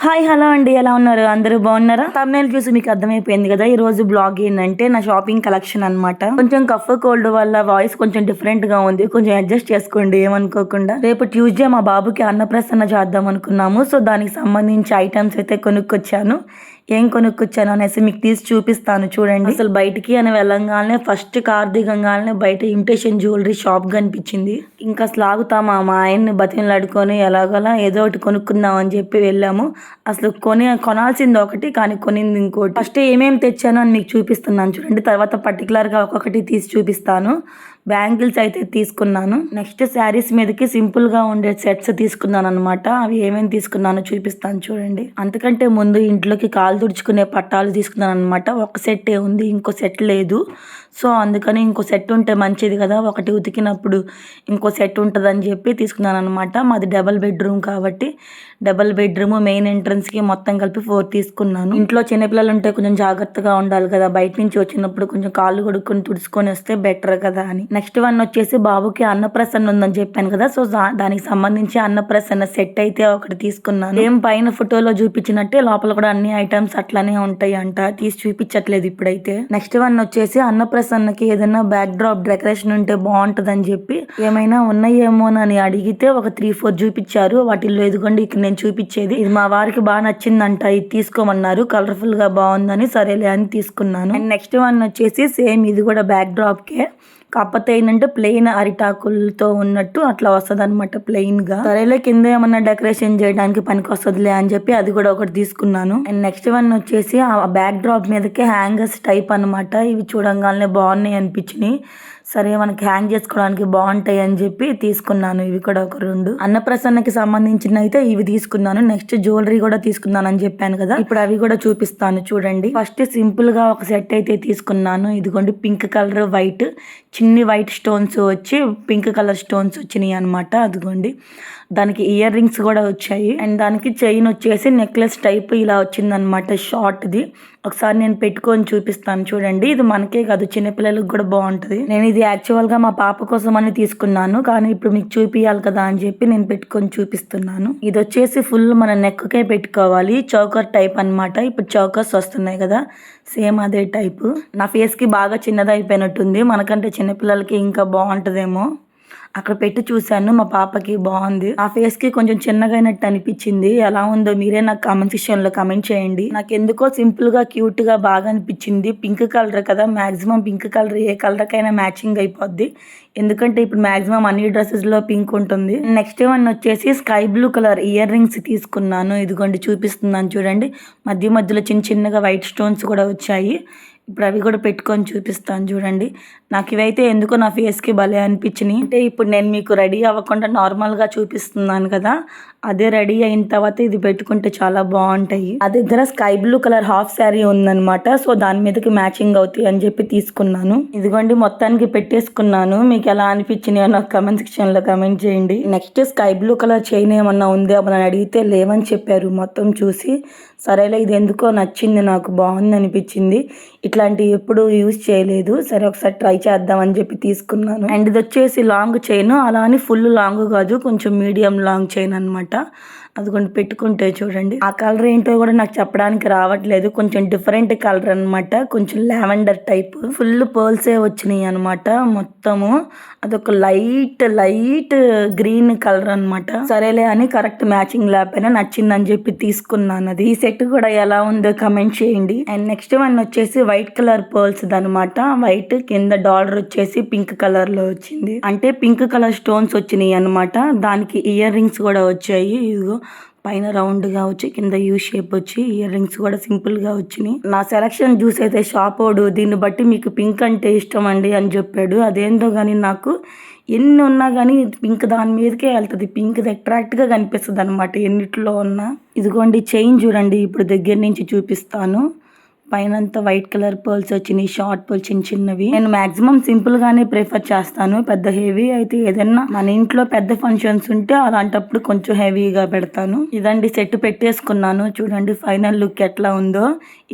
Hi hello అండి, ఎలా ఉన్నారు? అందరూ బాగున్నారా? తమ్నైల్ చూసి మీకు అర్థమైపోయింది కదా. ఈ రోజు బ్లాగ్ ఏంటంటే నా షాపింగ్ కలెక్షన్ అన్నమాట. కొంచెం కఫ్ కోల్డ్ వల్ల వాయిస్ కొంచెం డిఫరెంట్ గా ఉంది, కొంచెం అడ్జస్ట్ చేసుకోండి ఏమనుకోకుండా. రేపు ట్యూస్డే మా బాబుకి అన్నప్రసన్న చేద్దాం అనుకున్నాము. సో దానికి సంబంధించి ఐటమ్స్ అయితే కొనుక్కొచ్చాను. ఏం కొనుక్కొచ్చాను అనేసి మీకు తీసి చూపిస్తాను చూడండి. అసలు బయటికి అని వెళ్ళంగానే ఫస్ట్ కార్ దిగంగానే బయట ఇమిటేషన్ జ్యువెలరీ షాప్ కనిపించింది. ఇంకా అసలు ఆగుతామా, మా ఆయన్ని బతిమలాడుకొని ఎలాగోలా ఏదో ఒకటి కొనుక్కుందాం అని చెప్పి వెళ్ళాము. అసలు కొనాల్సింది ఒకటి కానీ కొనింది ఇంకోటి. ఫస్ట్ ఏమేమి తెచ్చాను అని మీకు చూపిస్తున్నాను చూడండి, తర్వాత పర్టికులర్గా ఒక్కొక్కటి తీసి చూపిస్తాను. బ్యాంగిల్స్ అయితే తీసుకున్నాను. నెక్స్ట్ శారీస్ మీదకి సింపుల్ గా ఉండే సెట్స్ తీసుకున్నాను అనమాట. అవి ఏమేమి తీసుకున్నానో చూపిస్తాను చూడండి. అంతకంటే ముందు ఇంట్లోకి కాలు తుడుచుకునే పట్టాలు తీసుకున్నాను అనమాట. ఒక సెట్ ఉంది, ఇంకో సెట్ లేదు. సో అందుకని ఇంకో సెట్ ఉంటే మంచిది కదా, ఒకటి ఉతికినప్పుడు ఇంకో సెట్ ఉంటుంది అని చెప్పి తీసుకున్నాను అనమాట. మాది డబల్ బెడ్రూమ్ కాబట్టి డబల్ బెడ్రూమ్ మెయిన్ ఎంట్రన్స్ కి మొత్తం కలిపి 4 తీసుకున్నాను. ఇంట్లో చిన్నపిల్లలు ఉంటే కొంచెం జాగ్రత్తగా ఉండాలి కదా, బయట నుంచి వచ్చినప్పుడు కొంచెం కాళ్ళు కొడుకొని తుడుచుకొని వస్తే బెటర్ కదా అని. నెక్స్ట్ వన్ వచ్చేసి బాబుకి అన్నప్రసన్న ఉందని చెప్పాను కదా, సో దానికి సంబంధించి అన్నప్రసన్న సెట్ అయితే ఒకటి తీసుకున్నాను. ఏం పైన ఫోటోలో చూపించినట్టే లోపల కూడా అన్ని ఐటమ్స్ అట్లానే ఉంటాయి అంట, తీసి చూపించట్లేదు ఇప్పుడైతే. నెక్స్ట్ వన్ వచ్చేసి అన్నప్రసన్నకి ఏదైనా బ్యాక్ డ్రాప్ డెకరేషన్ ఉంటే బాగుంటది అని చెప్పి ఏమైనా ఉన్నాయేమోనని అడిగితే ఒక 3-4 చూపించారు. వాటిల్లో ఎదుగోండి ఇక్కడ నేను చూపించేది. ఇది మా వారికి బాగా నచ్చిందంట, ఇది తీసుకోమన్నారు, కలర్ఫుల్ గా బాగుందని సరేలే అని తీసుకున్నాను. అండ్ నెక్స్ట్ వన్ వచ్చేసి సేమ్ ఇది కూడా బ్యాక్ డ్రాప్ కే, కాకపోతే ఏంటంటే ప్లెయిన్ అరిటాకులతో ఉన్నట్టు అట్లా వస్తుంది అనమాట, ప్లెయిన్ గా. సరేలే కింద ఏమన్నా డెకరేషన్ చేయడానికి పనికి వస్తుందిలే అని చెప్పి అది కూడా ఒకటి తీసుకున్నాను. అండ్ నెక్స్ట్ వన్ వచ్చేసి ఆ బ్యాక్ డ్రాప్ మీదకి హ్యాంగర్స్ టైప్ అనమాట. ఇవి చూడంగానే బాగున్నాయి అనిపించినాయి. సరే మనకి హ్యాంగ్ చేసుకోవడానికి బాగుంటాయి అని చెప్పి తీసుకున్నాను. ఇవి కూడా ఒక 2. అన్నప్రసన్నకి సంబంధించిన అయితే ఇవి తీసుకున్నాను. నెక్స్ట్ జ్యువెలరీ కూడా తీసుకున్నాను అని చెప్పాను కదా, ఇప్పుడు అవి కూడా చూపిస్తాను చూడండి. ఫస్ట్ సింపుల్ గా ఒక సెట్ అయితే తీసుకున్నాను. ఇదిగోండి పింక్ కలర్ వైట్, చిన్ని వైట్ స్టోన్స్ వచ్చి పింక్ కలర్ స్టోన్స్ వచ్చినాయి అనమాట. అదిగోండి దానికి ఇయర్ రింగ్స్ కూడా వచ్చాయి. అండ్ దానికి చైన్ వచ్చేసి నెక్లెస్ టైప్ ఇలా వచ్చిందనమాట, షార్ట్ది. ఒకసారి నేను పెట్టుకొని చూపిస్తాను చూడండి. ఇది మనకే కాదు చిన్నపిల్లలకు కూడా బాగుంటది. నేను ఇది యాక్చువల్ గా మా పాప కోసం అని తీసుకున్నాను, కానీ ఇప్పుడు మీకు చూపియాలి కదా అని చెప్పి నేను పెట్టుకొని చూపిస్తున్నాను. ఇది వచ్చేసి ఫుల్ మన నెక్ కే పెట్టుకోవాలి, చౌకర్ టైప్ అనమాట. ఇప్పుడు చౌకర్స్ వస్తున్నాయి కదా, సేమ్ అదే టైప్. నా ఫేస్ కి బాగా చిన్నది అయిపోయినట్టుంది, మనకంటే చిన్నపిల్లలకి ఇంకా బాగుంటదేమో. అక్కడ పెట్టి చూశాను, మా పాపకి బాగుంది. ఆ ఫేస్ కి కొంచెం చిన్నగా అయినట్టు అనిపించింది. ఎలా ఉందో మీరే నాకు కామెంట్ సెక్షన్ లో కామెంట్ చేయండి. నాకు ఎందుకో సింపుల్ గా క్యూట్ గా బాగా అనిపించింది. పింక్ కలర్ కదా, మాక్సిమం పింక్ కలర్ ఏ కలర్ కైనా మ్యాచింగ్ అయిపోద్ది, ఎందుకంటే ఇప్పుడు మాక్సిమం అన్ని డ్రెస్సెస్ లో పింక్ ఉంటుంది. నెక్స్ట్ వన్ వచ్చేసి sky blue colour ear rings తీసుకున్నాను. ఇదిగోండి చూపిస్తున్నాను చూడండి, మధ్య మధ్యలో చిన్న చిన్నగా వైట్ స్టోన్స్ కూడా వచ్చాయి. ఇప్పుడు అవి కూడా పెట్టుకొని చూపిస్తాను చూడండి. నాకు ఇవైతే ఎందుకో నా ఫేస్కి భలే అనిపించినాయి. అంటే ఇప్పుడు నేను మీకు రెడీ అవ్వకుండా నార్మల్గా చూపిస్తున్నాను కదా, అదే రెడీ అయిన తర్వాత ఇది పెట్టుకుంటే చాలా బాగుంటాయి. ఆ దగ్గర sky blue colour half sari ఉందనమాట, సో దాని మీదకి మ్యాచింగ్ అవుతాయి అని చెప్పి తీసుకున్నాను. ఇదిగోండి మొత్తానికి పెట్టేసుకున్నాను. మీకు ఎలా అనిపించినాయో నాకు కమెంట్ సెక్షన్ లో కమెంట్ చేయండి. Next sky blue colour chain ఏమన్నా ఉందా అని అడిగితే లేవని చెప్పారు. మొత్తం చూసి సరేలే ఇది ఎందుకో నచ్చింది, నాకు బాగుంది అనిపించింది, ఇట్లాంటివి ఎప్పుడు యూజ్ చేయలేదు, సరే ఒకసారి ట్రై చేద్దాం అని చెప్పి తీసుకున్నాను. అండ్ ఇది వచ్చేసి లాంగ్ చైన్, అలా అని ఫుల్ లాంగ్ కాదు, కొంచెం మీడియం లాంగ్ చైన్ అనమాట. అదిగోండి పెట్టుకుంటే చూడండి. ఆ కలర్ ఏంటో కూడా నాకు చెప్పడానికి రావట్లేదు, కొంచెం డిఫరెంట్ కలర్ అనమాట, కొంచెం లావెండర్ టైప్. ఫుల్ పర్ల్సే వచ్చినాయి అనమాట మొత్తము. అదొక లైట్ గ్రీన్ కలర్ అనమాట. సరేలే అని కరెక్ట్ మ్యాచింగ్ లేకపోయినా నచ్చిందని చెప్పి తీసుకున్నాను. అది ఈ సెట్ కూడా ఎలా ఉందో కమెంట్ చేయండి. అండ్ నెక్స్ట్ వన్ వచ్చేసి వైట్ కలర్ పర్ల్స్ అనమాట. వైట్ కింద డాలర్ వచ్చేసి పింక్ కలర్ లో వచ్చింది, అంటే పింక్ కలర్ స్టోన్స్ వచ్చినాయి అనమాట. దానికి ఇయర్ రింగ్స్ కూడా వచ్చాయి. ఇదిగో పైన రౌండ్ గా వచ్చి కింద యూ షేప్ వచ్చి ఇయర్ రింగ్స్ కూడా సింపుల్ గా వచ్చినాయి. నా సెలక్షన్ చూసి అయితే షాప్ ఓడు దీన్ని బట్టి మీకు పింక్ అంటే ఇష్టం అండి అని చెప్పాడు. అదేందో కానీ నాకు ఎన్ని ఉన్నా కానీ పింక్ దాని మీదకే వెళ్తుంది, పింక్ అట్రాక్ట్ గా కనిపిస్తుంది అనమాట ఎన్నిట్లో ఉన్నా. ఇదిగోండి చైన్ చూడండి, ఇప్పుడు దగ్గర నుంచి చూపిస్తాను. పైనంతా వైట్ కలర్ పర్ల్స్ వచ్చినాయి, షార్ట్ పర్ల్స్ చిన్నవి. నేను మాక్సిమం సింపుల్ గానే ప్రిఫర్ చేస్తాను. పెద్ద హెవీ అయితే ఏదైనా మన ఇంట్లో పెద్ద ఫంక్షన్స్ ఉంటే అలాంటప్పుడు కొంచెం హెవీగా పెడతాను. ఇదండి సెట్ పెట్టేసుకున్నాను. చూడండి ఫైనల్ లుక్ ఎట్లా ఉందో.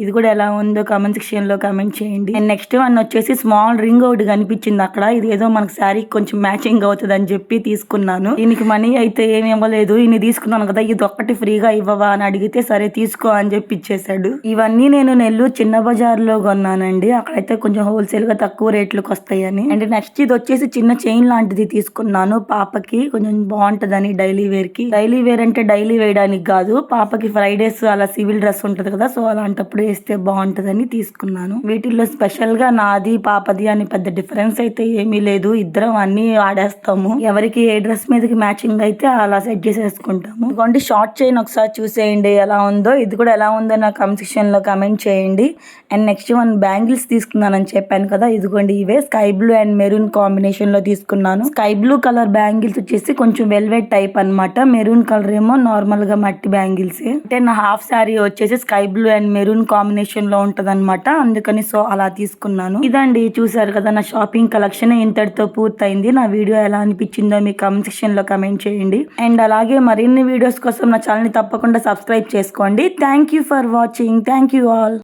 ఇది కూడా ఎలా ఉందో కామెంట్ సెక్షన్ లో కామెంట్ చేయండి. అండ్ నెక్స్ట్ వన్ వచ్చేసి స్మాల్ రింగ్ ఒకటి కనిపించింది అక్కడ. ఇది ఏదో మనకు శారీ కొంచెం మ్యాచింగ్ అవుతుంది అని చెప్పి తీసుకున్నాను. దీనికి మనీ అయితే ఏమి ఇవ్వలేదు. ఇన్ని తీసుకున్నాను కదా, ఇది ఒక్కటి ఫ్రీగా ఇవ్వవా అని అడిగితే సరే తీసుకో అని చెప్పి ఇచ్చేసాడు. ఇవన్నీ నేను నెల్లూరు చిన్న బజార్ లో కొన్నానండి. అక్కడైతే కొంచెం హోల్సేల్ గా తక్కువ రేట్లకు వస్తాయని. అండ్ నెక్స్ట్ ఇది వచ్చేసి చిన్న చైన్ లాంటిది తీసుకున్నాను పాపకి, కొంచెం బాగుంటదని డైలీ వేర్ కి. డైలీ వేర్ అంటే డైలీ వేయడానికి కాదు, పాపకి ఫ్రైడేస్ అలా సివిల్ డ్రెస్ ఉంటది కదా, సో అలాంటప్పుడు వేస్తే బాగుంటదని తీసుకున్నాను. వీటిల్లో స్పెషల్ గా నాది పాపది అని పెద్ద డిఫరెన్స్ అయితే ఏమీ లేదు. ఇద్దరం అన్ని ఆడేస్తాము. ఎవరికి ఏ డ్రెస్ మీదకి మ్యాచింగ్ అయితే అలా సెట్ చేసేసుకుంటాము. ఇదిగోండి షార్ట్ చైన్ ఒకసారి చూసేయండి ఎలా ఉందో. ఇది కూడా ఎలా ఉందో నా కామెంట్ సెక్షన్ లో కామెంట్ చేయండి. అండ్ నెక్స్ట్ వన్ బ్యాంగిల్స్ తీసుకున్నానని చెప్పాను కదా, ఇదిగోండి ఇవే sky blue and maroon combination లో తీసుకున్నాను. స్కై బ్లూ కలర్ బ్యాంగిల్స్ వచ్చేసి కొంచెం వెల్వెట్ టైప్ అన్నమాట. మెరూన్ కలర్ ఏమో నార్మల్ గా మట్టి బ్యాంగిల్స్. అంటే నా హాఫ్ శారీ వచ్చేసి sky blue and maroon combination లో ఉంటదన్నమాట, అందుకని సో అలా తీసుకున్నాను. ఇదండి చూసారు కదా, నా షాపింగ్ కలెక్షన్ ఇంతటితో పూర్తయింది. నా వీడియో ఎలా అనిపించిందో మీ కామెంట్ సెక్షన్ లో కామెంట్ చేయండి. అండ్ అలాగే మరిన్ని వీడియోస్ కోసం నా ఛానల్ ని తప్పకుండా సబ్స్క్రైబ్ చేసుకోండి. Thank you for watching. Thank you all.